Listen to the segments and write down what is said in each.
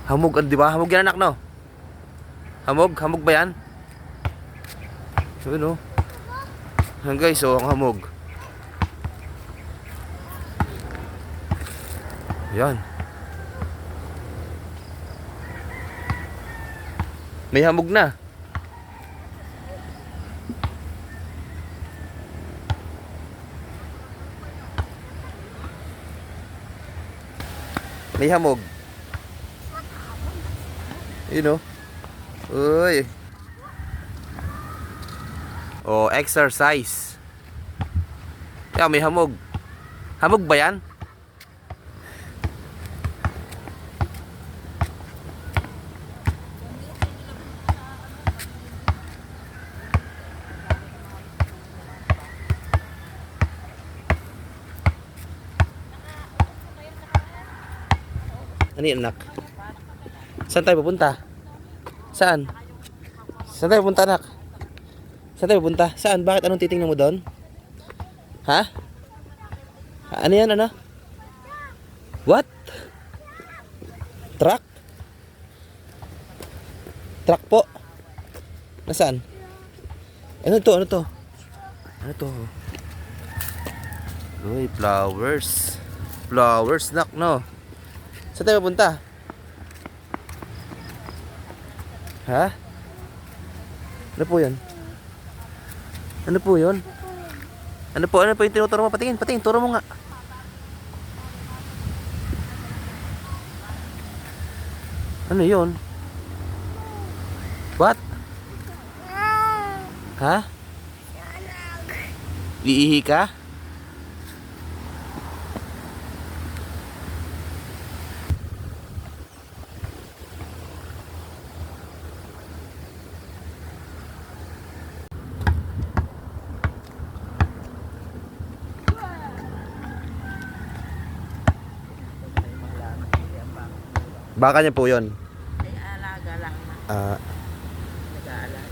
Hamog, di ba? Hamog yan anak, no? Hamog? Hamog ba yan? Yun, oh. Yan guys, oh, ang hamog. Yan. May hamog na. May hamog. You know. Uy. Oh, exercise. Yeah, may hamog. Hamog ba yan? Ano yun, anak? Saan tayo pupunta? Saan? Saan tayo pupunta, anak? Saan tayo pupunta? Saan? Bakit? Anong titingnan mo doon? Ha? Ano yan, ano? What? Truck? Truck po? Nasaan? Ano to? Ano to? Ano to? Uy, flowers. Flowers, nak, no? Saan tayo pupunta? Ha? Ano po yun? Ano po yun? Ano po yung tinuturo mo? Patingin, patingin, turo mo nga. Ano yun? What? Ha? Iihi ka? Baka niya po yun. Ay, alaga lang na. Nag-aalaga.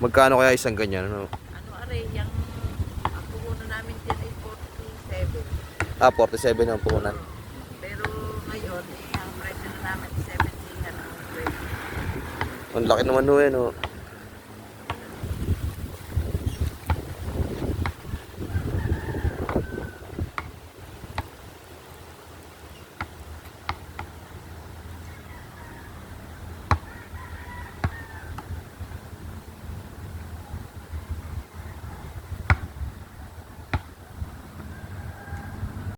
Magkano kaya isang ganyan? Ano? Ano aray, yung ang puhunan namin dyan ay 47. 47 ang puhunan. Pero ngayon, ang presyo na namin 70 ang presyo. Ang laki naman ho eh, no?